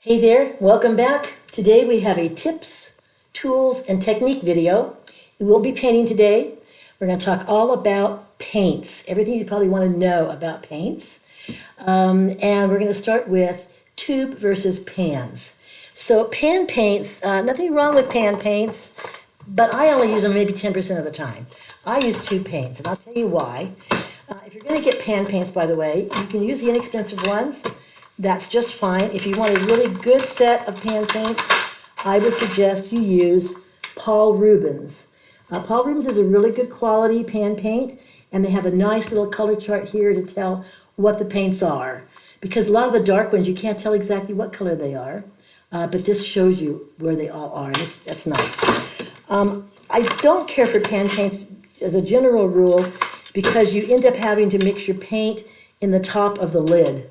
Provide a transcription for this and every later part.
Hey there, welcome back. Today we have a tips, tools, and technique video. We will be painting today. We're going to talk all about paints, everything you probably want to know about paints. And we're going to start with tube versus pans. So pan paints, nothing wrong with pan paints, but I only use them maybe 10% of the time. I use tube paints, and I'll tell you why. If you're going to get pan paints, by the way, you can use the inexpensive ones. That's just fine. If you want a really good set of pan paints, I would suggest you use Paul Rubens. Paul Rubens is a really good quality pan paint, and they have a nice little color chart here to tell what the paints are. Because a lot of the dark ones, you can't tell exactly what color they are, but this shows you where they all are. That's nice. I don't care for pan paints as a general rule because you end up having to mix your paint in the top of the lid.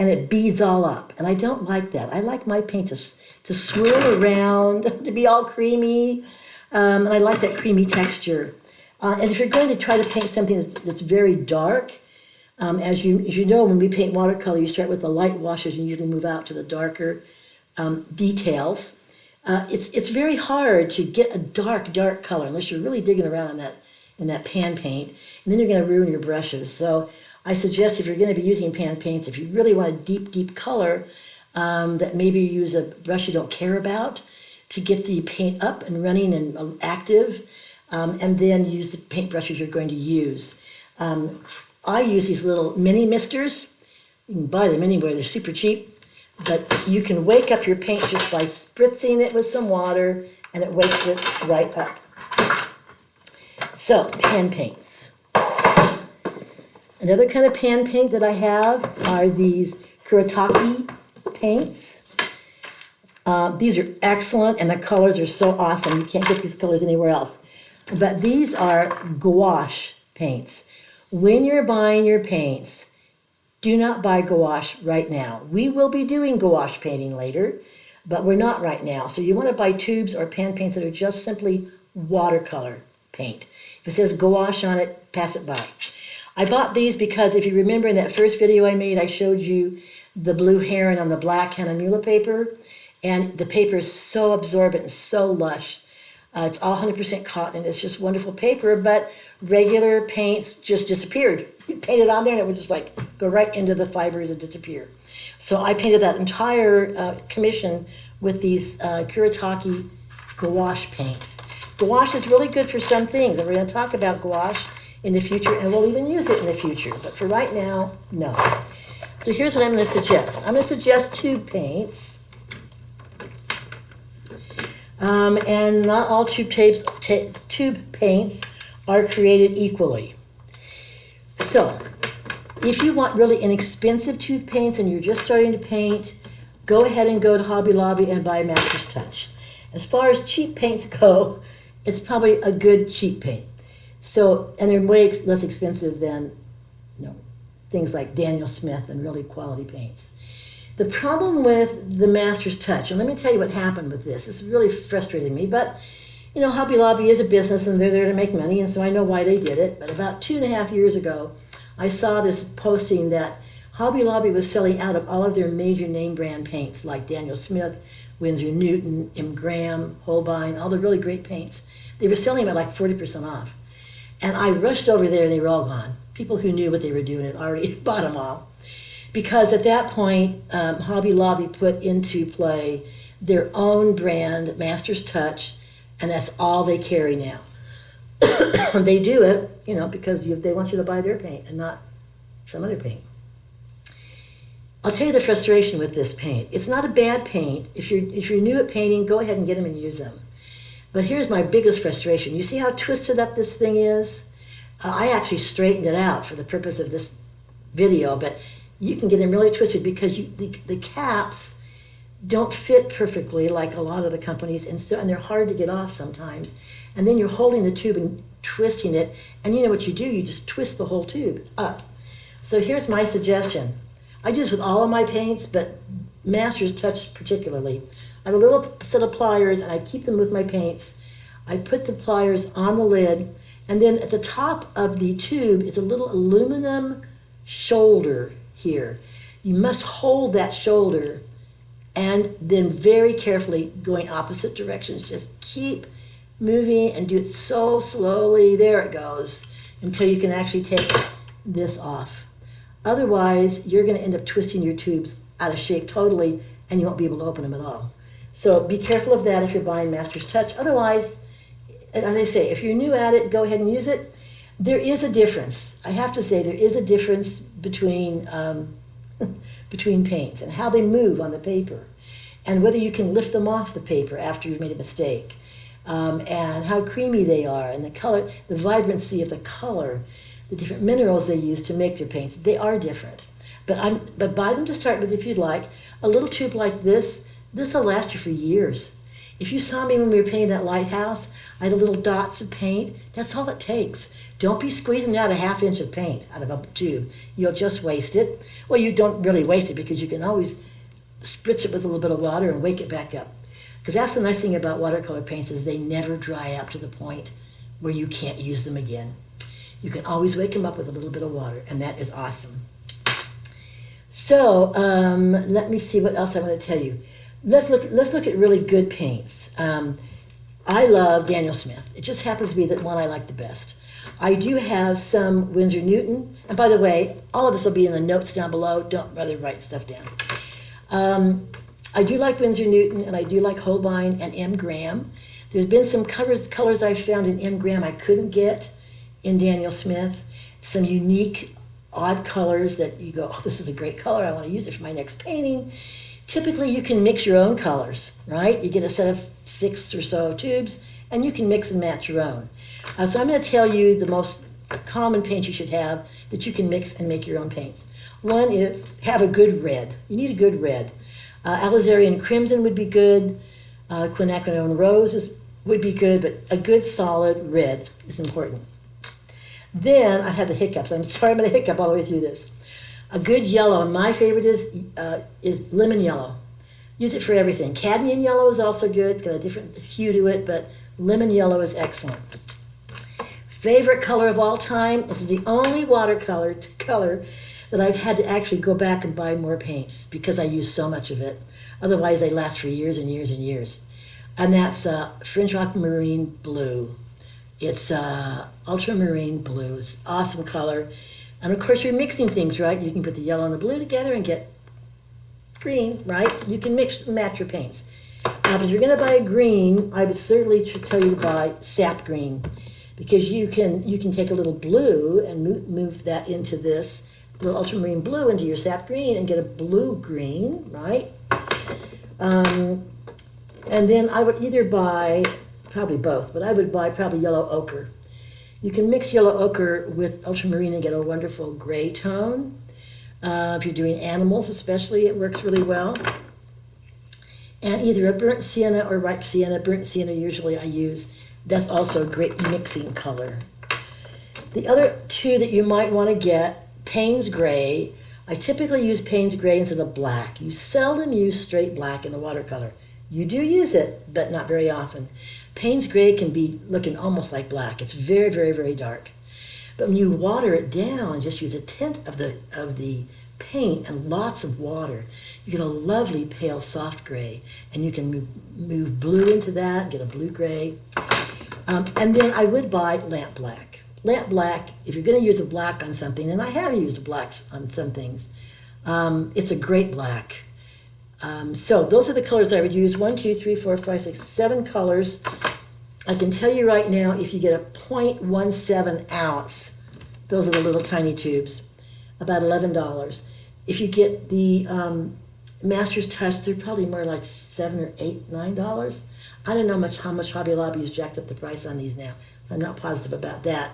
And it beads all up. And I don't like that. I like my paint to swirl around, to be all creamy. And I like that creamy texture. And if you're going to try to paint something that's very dark, as you know, when we paint watercolor, you start with the light washes and usually move out to the darker details. It's very hard to get a dark color unless you're really digging around in that pan paint. And then you're going to ruin your brushes. So I suggest if you're going to be using pan paints, if you really want a deep color, that maybe you use a brush you don't care about to get the paint up and running and active, and then use the paint brushes you're going to use. I use these little mini misters. You can buy them anywhere. They're super cheap, but you can wake up your paint just by spritzing it with some water, and it wakes it right up. So, pan paints. Another kind of pan paint that I have are these Kuretake paints. These are excellent, and the colors are so awesome. You can't get these colors anywhere else. But these are gouache paints. When you're buying your paints, do not buy gouache right now. We will be doing gouache painting later, but we're not right now. So you want to buy tubes or pan paints that are just simply watercolor paint. If it says gouache on it, pass it by. I bought these because if you remember in that first video I made, I showed you the blue heron on the black Hanamulla paper, and the paper is so absorbent and so lush. It's all 100% cotton. It's just wonderful paper, but regular paints just disappeared. You paint it on there and it would just like go right into the fibers and disappear. So I painted that entire commission with these Kuretake gouache paints. Gouache is really good for some things, and we're going to talk about gouache in the future, and we'll even use it in the future. But for right now, no. So here's what I'm going to suggest. I'm going to suggest tube paints. And not all tube paints are created equally. So if you want really inexpensive tube paints and you're just starting to paint, go ahead and go to Hobby Lobby and buy Master's Touch. As far as cheap paints go, it's probably a good cheap paint. So, and they're way less expensive than, things like Daniel Smith and really quality paints. The problem with the Master's Touch, and let me tell you what happened with this. This really frustrated me, but, Hobby Lobby is a business and they're there to make money, and so I know why they did it. But about 2.5 years ago, I saw this posting that Hobby Lobby was selling out of all of their major name brand paints like Daniel Smith, Winsor Newton, M. Graham, Holbein, all the really great paints. They were selling them at like 40% off. And I rushed over there and they were all gone. People who knew what they were doing had already bought them all. Because at that point, Hobby Lobby put into play their own brand, Master's Touch, and that's all they carry now. They do it, because they want you to buy their paint and not some other paint. I'll tell you the frustration with this paint. It's not a bad paint. If you're new at painting, go ahead and get them and use them. But here's my biggest frustration. You see how twisted up this thing is? I actually straightened it out for the purpose of this video, but you can get them really twisted because the caps don't fit perfectly like a lot of the companies, and they're hard to get off sometimes. And then you're holding the tube and twisting it, and you know what you do? You just twist the whole tube up. So here's my suggestion. I do this with all of my paints, but Master's Touch particularly. I have a little set of pliers, and I keep them with my paints. I put the pliers on the lid, and then at the top of the tube is a little aluminum shoulder here. You must hold that shoulder And then very carefully going opposite directions. Just keep moving and do it so slowly. There it goes. Until you can actually take this off. Otherwise, you're going to end up twisting your tubes out of shape totally, and you won't be able to open them at all. So be careful of that if you're buying Master's Touch. Otherwise, as I say, if you're new at it, go ahead and use it. There is a difference. I have to say there is a difference between between paints and how they move on the paper, and whether you can lift them off the paper after you've made a mistake, and how creamy they are, and the color, the vibrancy of the color, the different minerals they use to make their paints. They are different. But buy them to start with if you'd like. A little tube like this will last you for years. If you saw me when we were painting that lighthouse, I had little dots of paint. That's all it takes. Don't be squeezing out a ½ inch of paint out of a tube. You'll just waste it. Well, you don't really waste it because you can always spritz it with a little bit of water and wake it back up. Because that's the nice thing about watercolor paints is they never dry up to the point where you can't use them again. You can always wake them up with a little bit of water, and that is awesome. So let me see what else I want to tell you. Let's look at really good paints. I love Daniel Smith. It just happens to be the one I like the best. I do have some Winsor Newton, and by the way, all of this will be in the notes down below. Don't bother write stuff down. I do like Winsor Newton, and I do like Holbein and M. Graham. There's been some colors I've found in M. Graham I couldn't get in Daniel Smith. Some unique, odd colors that you go, oh, this is a great color. I want to use it for my next painting. Typically, you can mix your own colors, right? You get a set of 6 or so tubes, and you can mix and match your own. So I'm going to tell you the most common paint you should have that you can mix and make your own paints. One is have a good red. You need a good red. Alizarian Crimson would be good. Quinacridone Rose would be good, but a good solid red is important. Then I had the hiccups. I'm sorry, I'm going to hiccup all the way through this. A good yellow, and my favorite is lemon yellow. Use it for everything. Cadmium yellow is also good. It's got a different hue to it, but lemon yellow is excellent. Favorite color of all time. This is the only watercolor color that I've had to actually go back and buy more paints because I use so much of it. Otherwise, they last for years and years and years. And that's French Aquamarine Blue. It's ultramarine blue. It's an awesome color. And of course, you're mixing things, right? You can put the yellow and the blue together and get green, right? You can mix and match your paints. But if you're going to buy a green, I would certainly tell you to buy sap green, because you can take a little blue and move that into this little ultramarine blue into your sap green and get a blue green, right? And then I would either buy, probably both, but I would buy probably yellow ochre. You can mix yellow ochre with ultramarine and get a wonderful gray tone. If you're doing animals especially, it works really well. And either a burnt sienna or ripe sienna. Burnt sienna usually I use. That's also a great mixing color. The other two that you might want to get, Payne's Gray. I typically use Payne's Gray instead of black. You seldom use straight black in a watercolor. You do use it, but not very often. Payne's Gray can be looking almost like black. It's very, very, very dark. But when you water it down, just use a tint of the paint and lots of water, you get a lovely pale soft gray, and you can move blue into that, get a blue gray. And then I would buy lamp black. Lamp black, if you're going to use a black on something, and I have used a black on some things, it's a great black. So those are the colors I would use. 1, 2, 3, 4, 5, 6, 7 colors. I can tell you right now, if you get a 0.17 ounce, those are the little tiny tubes, about $11. If you get the Master's Touch, they're probably more like $7 or $8, $9. I don't know how much Hobby Lobby has jacked up the price on these now, so I'm not positive about that.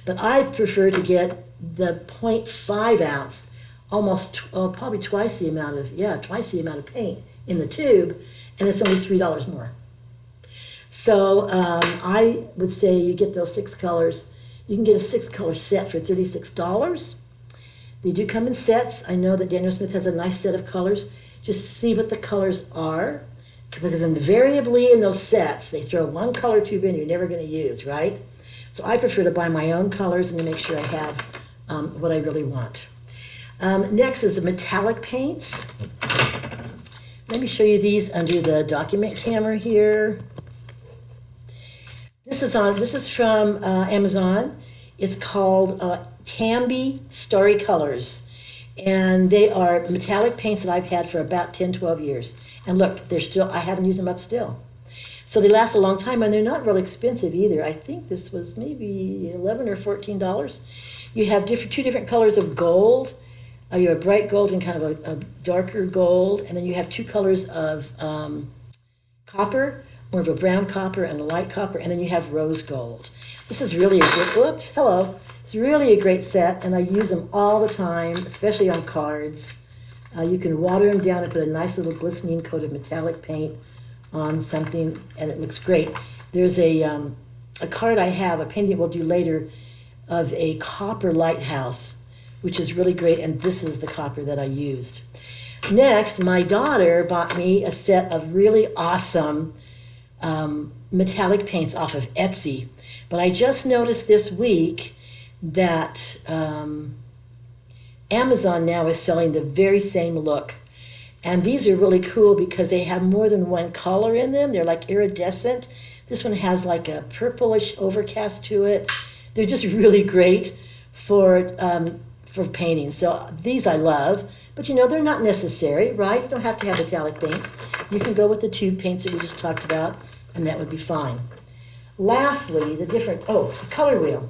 But I prefer to get the 0.5 ounce, almost probably twice the amount of paint in the tube, and it's only $3 more. So I would say you get those 6 colors. You can get a 6-color set for $36. They do come in sets. I know that Daniel Smith has a nice set of colors. Just see what the colors are, because invariably in those sets they throw 1 color tube in you're never going to use, right? So I prefer to buy my own colors and to make sure I have what I really want. Next is the metallic paints. Let let me show you these under the document camera here. This is from Amazon. It's called Tambi Starry Colors. And they are metallic paints that I've had for about 10, 12 years. And look, I haven't used them up still. So they last a long time, and they're not real expensive either. I think this was maybe $11 or $14. You have two different colors of gold. You have bright gold and kind of a darker gold. And then you have two colors of copper, more of a brown copper and a light copper. And then you have rose gold. This is really a good, whoops, hello. It's really a great set, and I use them all the time, especially on cards. You can water them down and put a nice little glistening coat of metallic paint on something, and it looks great. There's a card I have, a painting we'll do later, of a copper lighthouse, which is really great, and this is the copper that I used. Next, my daughter bought me a set of really awesome metallic paints off of Etsy, but I just noticed this week that Amazon now is selling the very same look. And these are really cool because they have more than one color in them. They're like iridescent. This one has like a purplish overcast to it. They're just really great for painting. So these I love, but you know, they're not necessary, right? You don't have to have metallic paints. You can go with the tube paints that we just talked about, and that would be fine. Lastly, the color wheel.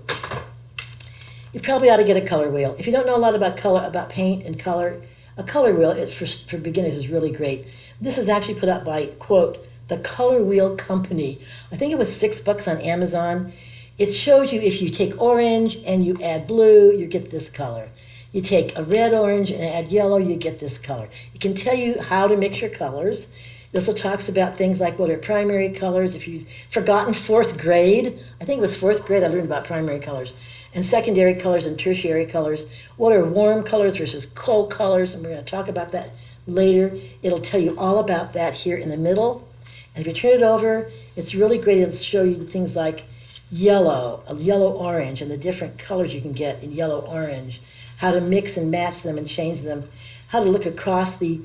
You probably ought to get a color wheel. If you don't know a lot about paint and color, a color wheel for beginners is really great. This is actually put up by, quote, the Color Wheel Company. I think it was $6 on Amazon. It shows you if you take orange and you add blue, you get this color. You take a red orange and add yellow, you get this color. It can tell you how to mix your colors. It also talks about things like what are primary colors. If you've forgotten 4th grade, I think it was 4th grade I learned about primary colors, and secondary colors and tertiary colors. What are warm colors versus cold colors? And we're going to talk about that later. It'll tell you all about that here in the middle. And if you turn it over, it's really great. It'll show you things like yellow, a yellow-orange, and the different colors you can get in yellow-orange, how to mix and match them and change them, how to look across the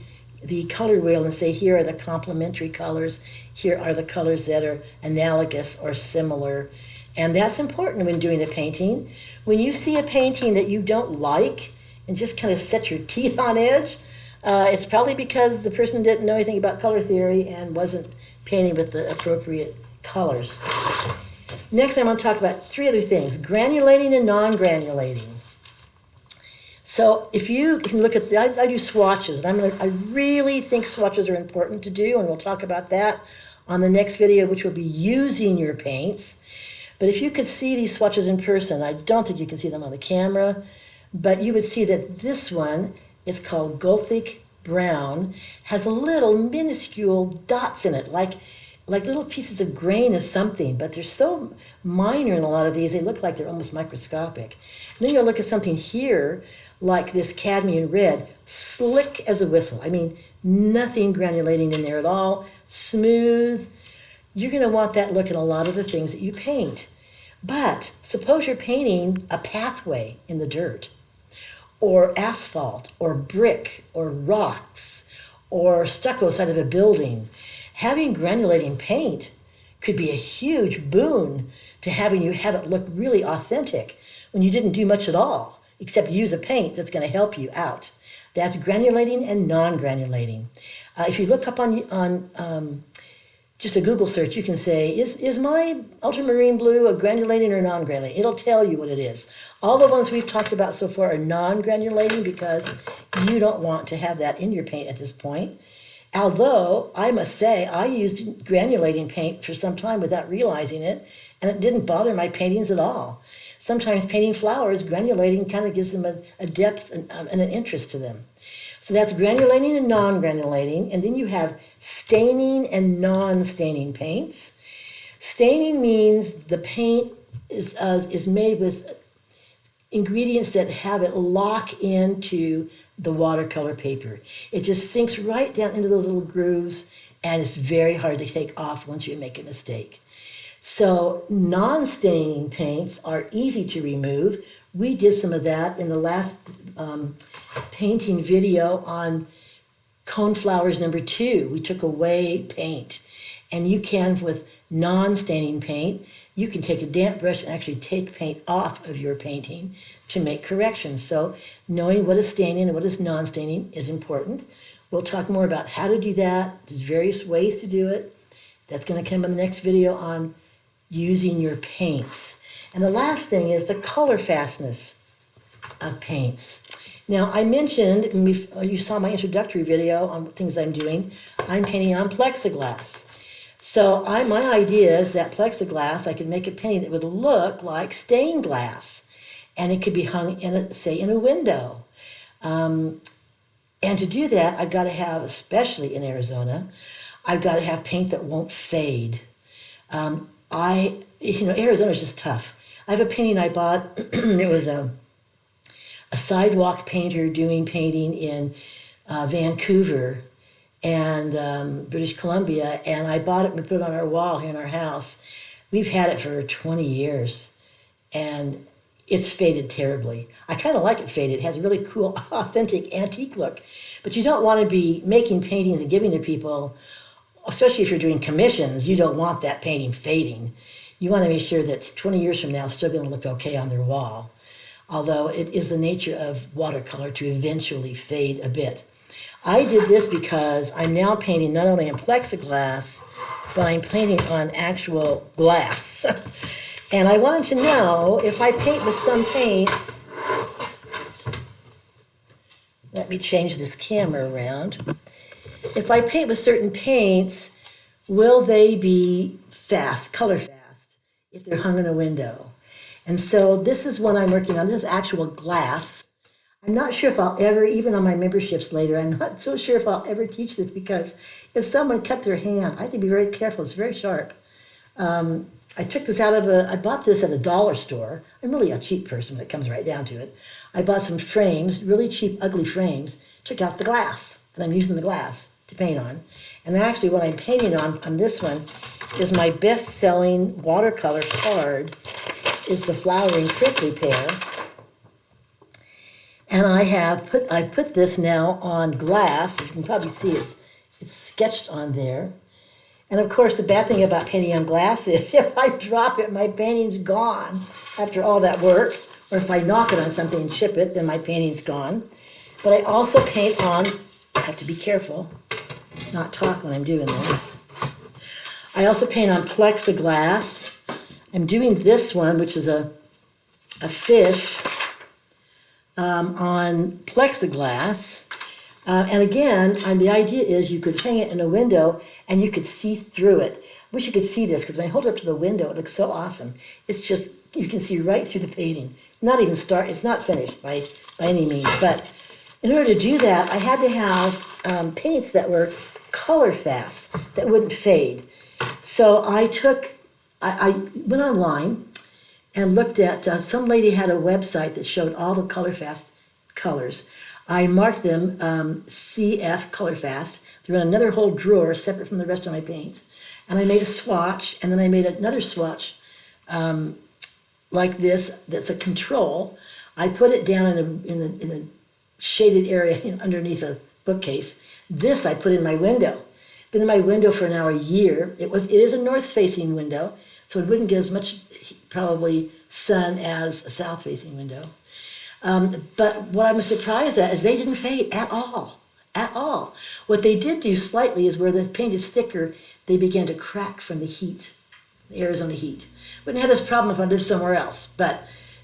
color wheel and say, here are the complementary colors, here are the colors that are analogous or similar. And that's important when doing a painting. When you see a painting that you don't like and just kind of set your teeth on edge, it's probably because the person didn't know anything about color theory and wasn't painting with the appropriate colors. Next, I'm going to talk about 3 other things, granulating and non-granulating. So if you can look at, I do swatches, and I really think swatches are important to do, and we'll talk about that on the next video, which will be using your paints. But if you could see these swatches in person, I don't think you can see them on the camera, but you would see that this one is called Gothic Brown, has a little minuscule dots in it, like little pieces of grain of something, but they're so minor in a lot of these, they look like they're almost microscopic. And then you'll look at something here, like this cadmium red, slick as a whistle. I mean, nothing granulating in there at all, smooth. You're going to want that look in a lot of the things that you paint. But suppose you're painting a pathway in the dirt, or asphalt, or brick, or rocks, or stucco side of a building. Having granulating paint could be a huge boon to having you have it look really authentic when you didn't do much at all, except use a paint that's going to help you out. That's granulating and non-granulating. If you look up on just a Google search, you can say, is my ultramarine blue a granulating or non-granulating? It'll tell you what it is. All the ones we've talked about so far are non-granulating because you don't want to have that in your paint at this point. Although, I must say, I used granulating paint for some time without realizing it, and it didn't bother my paintings at all. Sometimes painting flowers, granulating kind of gives them a depth and an interest to them. So that's granulating and non-granulating, and then you have staining and non-staining paints. Staining means the paint is made with ingredients that have it lock into the watercolor paper. It just sinks right down into those little grooves, and it's very hard to take off once you make a mistake. So non-staining paints are easy to remove. We did some of that in the last painting video on Coneflowers number 2, we took away paint. And you can, with non-staining paint, you can take a damp brush and actually take paint off of your painting to make corrections. So knowing what is staining and what is non-staining is important. We'll talk more about how to do that. There's various ways to do it. That's going to come in the next video on using your paints. And the last thing is the color fastness of paints. Now, I mentioned, and you saw my introductory video on things I'm doing, I'm painting on plexiglass. So my idea is that plexiglass, I could make a painting that would look like stained glass, and it could be hung in, say, in a window. And to do that, I've got to have, especially in Arizona, I've got to have paint that won't fade. Arizona's just tough. I have a painting I bought. It was a sidewalk painter doing painting in Vancouver and British Columbia, and I bought it and we put it on our wall here in our house. We've had it for 20 years, and it's faded terribly. I kind of like it faded. It has a really cool, authentic, antique look. But you don't want to be making paintings and giving to people, especially if you're doing commissions. You don't want that painting fading. You want to make sure that 20 years from now it's still going to look okay on their wall. Although it is the nature of watercolor to eventually fade a bit. I did this because I'm now painting not only on plexiglass, but I'm painting on actual glass. And I wanted to know if I paint with some paints, let me change this camera around. If I paint with certain paints, will they be fast, color fast, if they're hung in a window? And so this is what I'm working on. This is actual glass. I'm not sure if I'll ever, even on my memberships later, I'm not so sure if I'll ever teach this, because if someone cut their hand, I have to be very careful. It's very sharp. I took this I bought this at a dollar store. I'm really a cheap person when it comes right down to it. I bought some frames, really cheap, ugly frames, took out the glass, and I'm using the glass to paint on. And actually what I'm painting on this one, is my best-selling watercolor card, is the Flowering Prickly Pear. And I put this now on glass. You can probably see it's sketched on there. And of course, the bad thing about painting on glass is if I drop it, my painting's gone after all that work. Or if I knock it on something and chip it, then my painting's gone. But I also paint on, I have to be careful, not talk when I'm doing this. I also paint on plexiglass. I'm doing this one, which is a fish, on plexiglass. And again, the idea is you could hang it in a window and you could see through it. I wish you could see this, because when I hold it up to the window, it looks so awesome. It's just, you can see right through the painting. It's not finished by any means. But in order to do that, I had to have paints that were color fast, that wouldn't fade. So I went online and looked at, some lady had a website that showed all the color fast colors. I marked them CF color fast. They're in another whole drawer separate from the rest of my paints. And I made a swatch, and then I made another swatch like this that's a control. I put it down in a shaded area underneath a bookcase. This I put in my window. Been in my window for now a year. It is a north-facing window, so it wouldn't get as much probably sun as a south-facing window. But what I'm surprised at is they didn't fade at all, at all. What they did do slightly is where the paint is thicker, they began to crack from the heat, the Arizona heat. Wouldn't have this problem if I lived somewhere else, but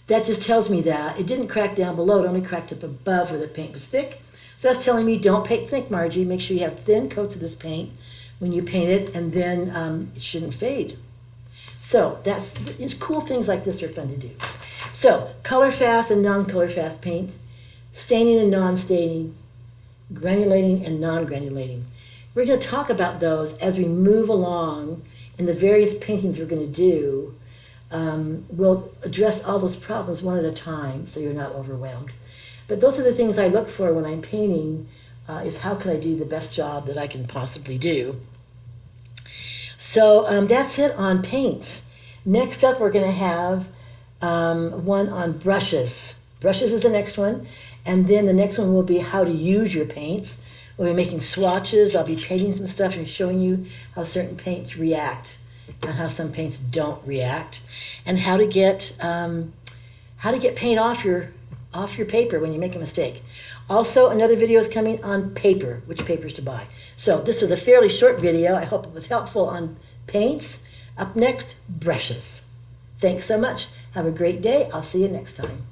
that just tells me that it didn't crack down below, it only cracked up above where the paint was thick. So that's telling me don't paint thick, Margie. Make sure you have thin coats of this paint when you paint it, and then it shouldn't fade. So cool things like this are fun to do. So color fast and non-color fast paint, staining and non-staining, granulating and non-granulating. We're going to talk about those as we move along in the various paintings we're going to do. We'll address all those problems one at a time so you're not overwhelmed. But those are the things I look for when I'm painting, is how can I do the best job that I can possibly do. So that's it on paints. Next up, we're going to have one on brushes. Brushes is the next one. And then the next one will be how to use your paints. We'll be making swatches. I'll be painting some stuff and showing you how certain paints react and how some paints don't react, and how to get paint off your paper when you make a mistake. Also, another video is coming on paper, which papers to buy. So this was a fairly short video. I hope it was helpful on paints. Up next, brushes. Thanks so much. Have a great day. I'll see you next time.